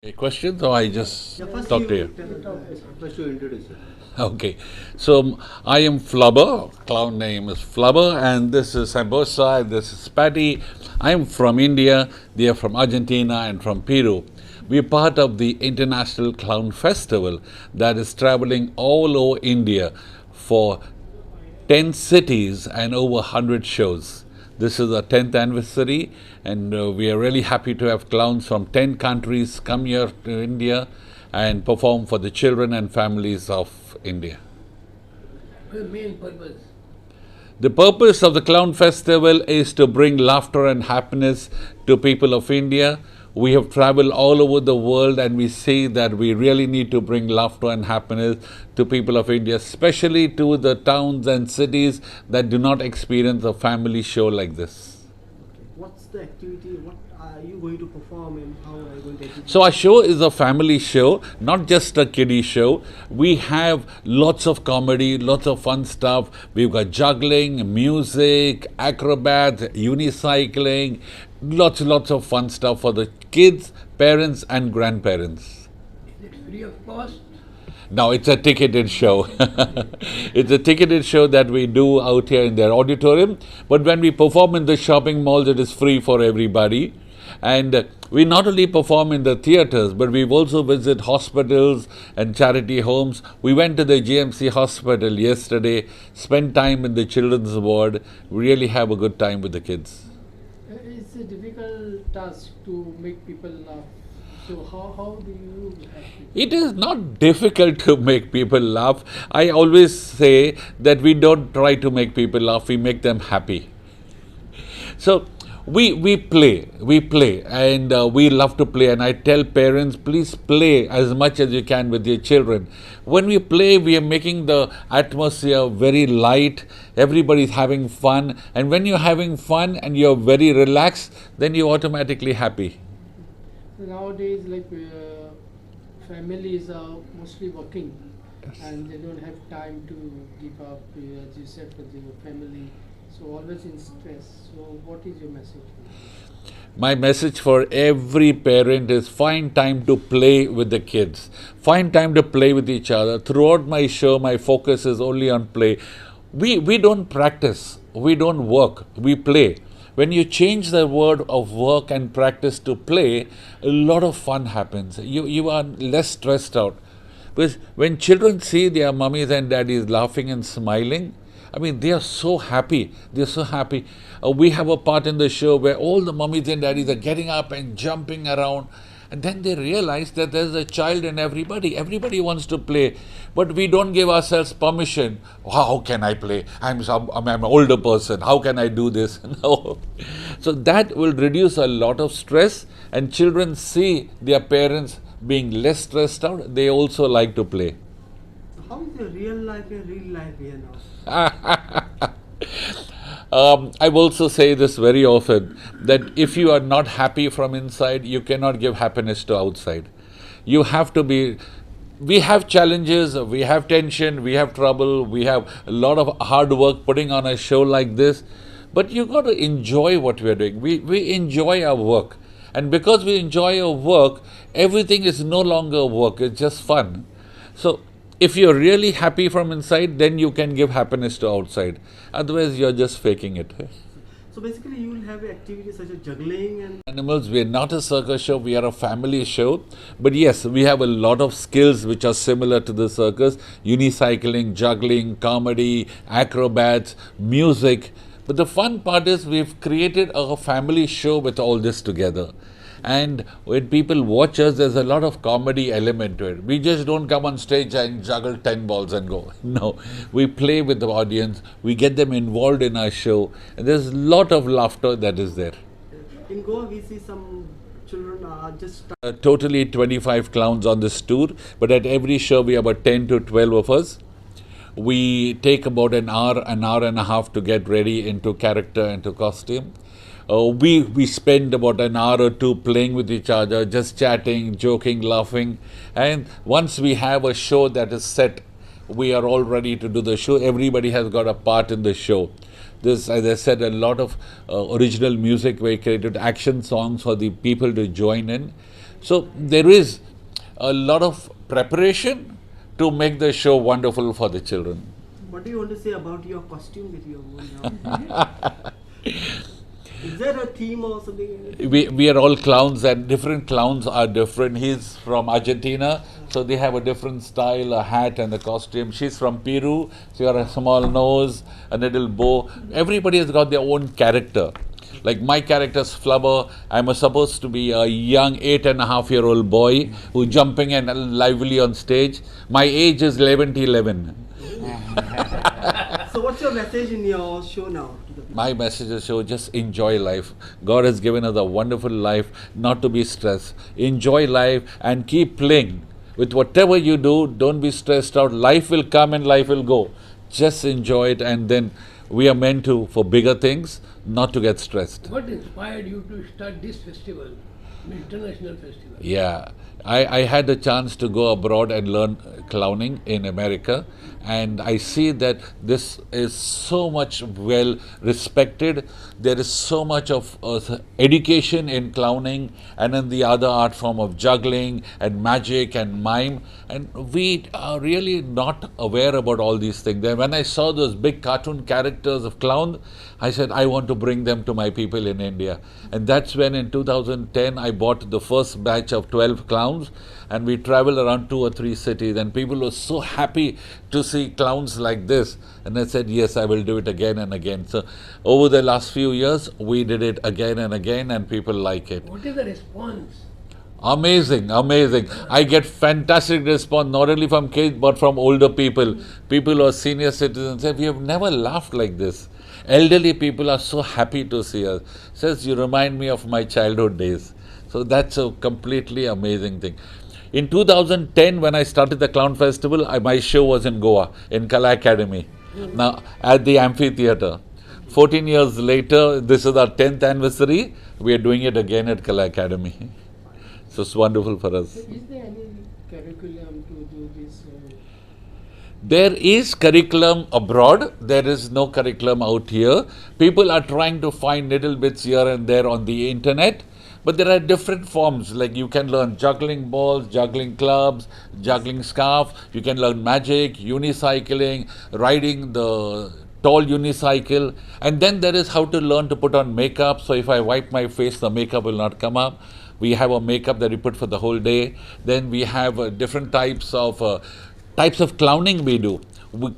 Okay, questions or I just talk to you? First you introduce it. Okay, so I am Flubber. Clown name is Flubber, and this is Sambosa. This is Patty. I am from India. They are from Argentina and from Peru. We are part of the International Clown Festival that is traveling all over India for 10 cities and over 100 shows. This is our 10th anniversary, and we are really happy to have clowns from 10 countries come here to India and perform for the children and families of India. The main purpose. The purpose of the Clown Festival is to bring laughter and happiness to people of India. We have traveled all over the world and we see that we really need to bring laughter and happiness to people of India, especially to the towns and cities that do not experience a family show like this. What's the activity? What are you going to perform and how are you going to execute? So our show is a family show, not just a kiddie show. We have lots of comedy, lots of fun stuff. We've got juggling, music, acrobats, unicycling, lots of fun stuff for the kids, parents and grandparents. Is it free of cost? Now it's a ticketed show. It's a ticketed show that we do out here in their auditorium. But when we perform in the shopping malls, it is free for everybody. And we not only perform in the theaters, but we've also visited hospitals and charity homes. We went to the GMC hospital yesterday, spent time in the children's ward. We really have a good time with the kids. It's a difficult task to make people laugh. So how do you have people? It is not difficult to make people laugh. I always say that we don't try to make people laugh, we make them happy. So we play, and we love to play. And I tell parents, please play as much as you can with your children. When we play, we are making the atmosphere very light. Everybody's having fun, and when you're having fun and you're very relaxed, then you're automatically happy. Nowadays, families are mostly working, and they don't have time to give up, as you said, for their family. So always in stress. So what is your message? My message for every parent is find time to play with the kids. Find time to play with each other. Throughout my show, my focus is only on play. We don't practice, we don't work, we play. When you change the word of work and practice to play, a lot of fun happens. You are less stressed out. Because when children see their mummies and daddies laughing and smiling, I mean, they are so happy. They are so happy. We have a part in the show where all the mummies and daddies are getting up and jumping around. And then they realize that there's a child in everybody. Everybody wants to play. But we don't give ourselves permission. How can I play? I'm an older person. How can I do this? No. So that will reduce a lot of stress. And children see their parents being less stressed out. They also like to play. How is your real life here now? I also say this very often that if you are not happy from inside, you cannot give happiness to outside. You have to be. We have challenges, we have tension, we have trouble, we have a lot of hard work putting on a show like this. But you got to enjoy what we are doing. We enjoy our work. And because we enjoy our work, everything is no longer work, it's just fun. So if you're really happy from inside, then you can give happiness to outside. Otherwise, you're just faking it. So basically you will have activities such as juggling and Animals, we are not a circus show, we are a family show. But yes, we have a lot of skills which are similar to the circus. Unicycling, juggling, comedy, acrobats, music. But the fun part is we've created a family show with all this together. And when people watch us, there's a lot of comedy element to it. We just don't come on stage and juggle 10 balls and go. No, we play with the audience. We get them involved in our show. And there's a lot of laughter that is there. in Goa we see some children are just Totally 25 clowns on this tour. But at every show, we have about 10 to 12 of us. We take about an hour and a half to get ready into character, into costume. We spend about an hour or two playing with each other, just chatting, joking, laughing. And once we have a show that is set, we are all ready to do the show. Everybody has got a part in the show. There's, as I said, a lot of original music. We created action songs for the people to join in. So there is a lot of preparation to make the show wonderful for the children. What do you want to say about your costume that you have worn now? Is there a theme or something? We are all clowns, and different clowns are different. He's from Argentina, so they have a different style, a hat and the costume. She's from Peru, she got a small nose, a little bow. Everybody has got their own character. Like my character's Flubber, I'm supposed to be a young 8.5-year-old boy who's jumping and lively on stage. My age is 11 to 11. So what's your message in your show now? To the people? My message is show just enjoy life. God has given us a wonderful life, not to be stressed. Enjoy life and keep playing. With whatever you do, don't be stressed out. Life will come and life will go. Just enjoy it, and then we are meant to for bigger things, not to get stressed. What inspired you to start this festival, an international festival? Yeah, I had the chance to go abroad and learn clowning in America, and I see that this is so much well respected. There is so much of education in clowning and in the other art form of juggling and magic and mime, and we are really not aware about all these things. Then when I saw those big cartoon characters of clowns, I said I want to bring them to my people in India, and that's when in 2010 I bought the first batch of 12 clowns, and we traveled around 2 or 3 cities, and people were so happy to see clowns like this, and I said yes, I will do it again and again. So over the last few years we did it again and again, and people like it. What is the response? Amazing, amazing. I get fantastic response not only from kids but from older people. People who are senior citizens say, we have never laughed like this. Elderly people are so happy to see us. Says, you remind me of my childhood days. So that's a completely amazing thing. In 2010, when I started the Clown Festival, my show was in Goa, in Kala Academy, now at the amphitheatre. 14 years later, this is our 10th anniversary, we are doing it again at Kala Academy. So it's wonderful for us. Is there any curriculum to do this? There is curriculum abroad. There is no curriculum out here. People are trying to find little bits here and there on the internet. But there are different forms, like you can learn juggling balls, juggling clubs, juggling scarf. You can learn magic, unicycling, riding the tall unicycle. And then there is how to learn to put on makeup. So if I wipe my face, the makeup will not come up. We have a makeup that we put for the whole day. Then we have different types of clowning we do.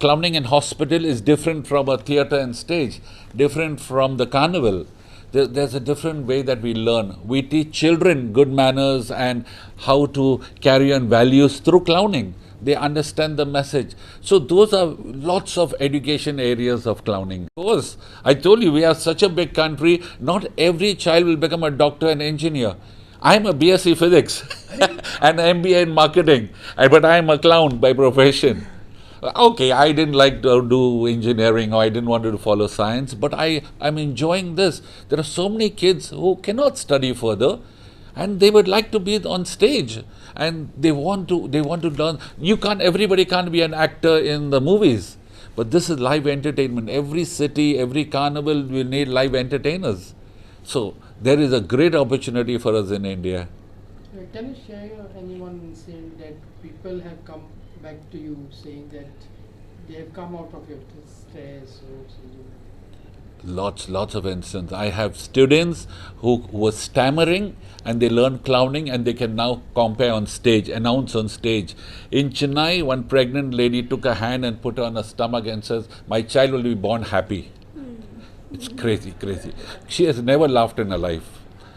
Clowning in hospital is different from a theatre and stage, different from the carnival. There's a different way that we learn. We teach children good manners and how to carry on values through clowning. They understand the message. So those are lots of education areas of clowning. Of course, I told you, we are such a big country, not every child will become a doctor and engineer. I'm a BSc Physics and MBA in Marketing, but I'm a clown by profession. Okay, I didn't like to do engineering, or I didn't want to follow science, but I'm enjoying this. There are so many kids who cannot study further, and they would like to be on stage, and they want to learn. Everybody can't be an actor in the movies, but this is live entertainment. Every city, every carnival will need live entertainers. So there is a great opportunity for us in India. Can you share anyone saying that people have come back to you saying that they have come out of your stress or something? Lots of instances. I have students who were stammering and they learned clowning and they can now compare on stage, announce on stage. In Chennai, one pregnant lady took a hand and put her on her stomach and says, my child will be born happy. It's crazy. She has never laughed in her life.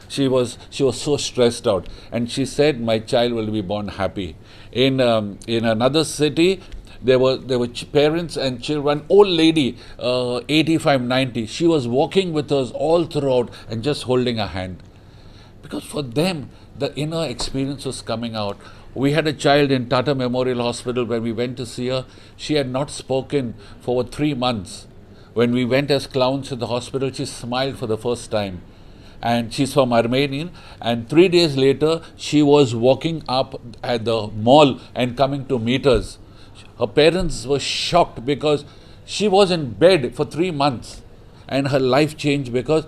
She was so stressed out, and she said, my child will be born happy. In another city, there were parents and children, old lady, 85, 90. She was walking with us all throughout and just holding her hand. Because for them, the inner experience was coming out. We had a child in Tata Memorial Hospital. When we went to see her, she had not spoken for 3 months. When we went as clowns to the hospital, she smiled for the first time. And she's from Armenia. And 3 days later, she was walking up at the mall and coming to meet us. Her parents were shocked because she was in bed for 3 months. And her life changed because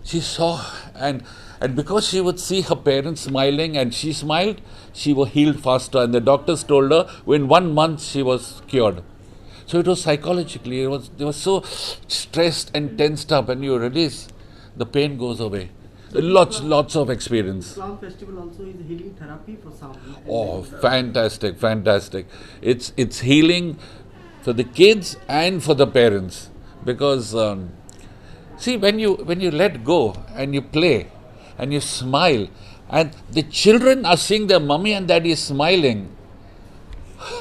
she saw, and And because she would see her parents smiling and she smiled, she was healed faster. And the doctors told her in 1 month she was cured. So it was psychologically, they were so stressed and tensed up, and you release, the pain goes away. Lots of experience. Islam festival also is healing therapy for some. Oh, fantastic, fantastic. It's healing for the kids and for the parents. Because, see, when you let go and you play and you smile, and the children are seeing their mummy and daddy smiling,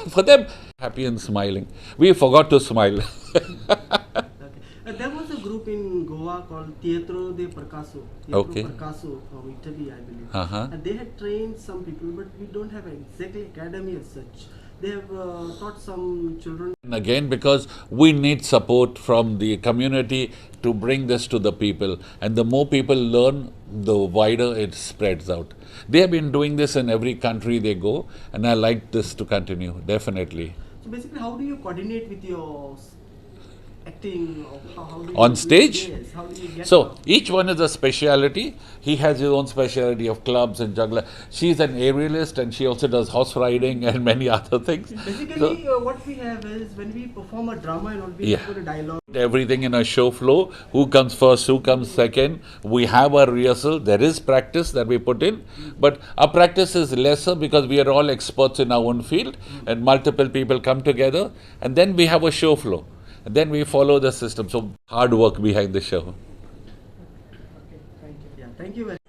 for them, happy and smiling. We forgot to smile. Okay. There was a group in Goa called Teatro de Percasso. Okay. Percasso from Italy, I believe. Uh-huh. And they had trained some people, but we don't have exactly academy as such. They have taught some children. And again, because we need support from the community to bring this to the people. And the more people learn, the wider it spreads out. They have been doing this in every country they go, and I like this to continue, definitely. So basically, how do you coordinate with your acting? Or how do you On stage? Yes, how do you get So each one is a speciality. He has his own speciality of clubs and juggler. She's an aerialist and she also does horse riding and many other things. Basically, So, what we have is when we perform a drama and all, we Yeah. put a dialogue. everything in a show flow. Who comes first, who comes second. We have a rehearsal. There is practice that we put in. But our practice is lesser because we are all experts in our own field and multiple people come together. And then we have a show flow. And then we follow the system. So hard work behind the show. Okay, thank you. Yeah, thank you very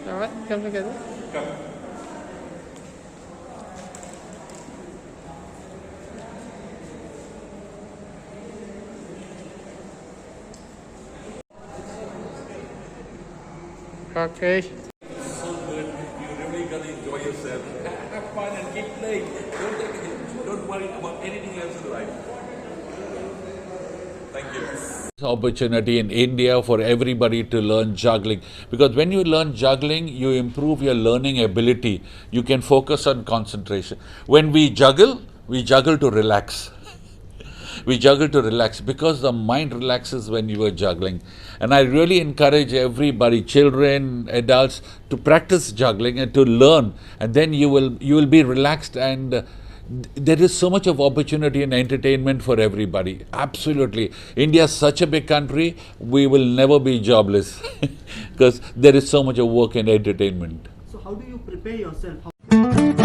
Alright, come together. Okay. So good. You really got to enjoy yourself. Have fun and keep playing. Don't worry about anything else in life. Thank you. Opportunity in India for everybody to learn juggling, because when you learn juggling, you improve your learning ability. You can focus on concentration. When we juggle to relax. We juggle to relax because the mind relaxes when you are juggling. And I really encourage everybody, children, adults, to practice juggling and to learn, and then you will be relaxed, and there is so much of opportunity and entertainment for everybody. Absolutely. India is such a big country, we will never be jobless because there is so much of work and entertainment. So how do you prepare yourself?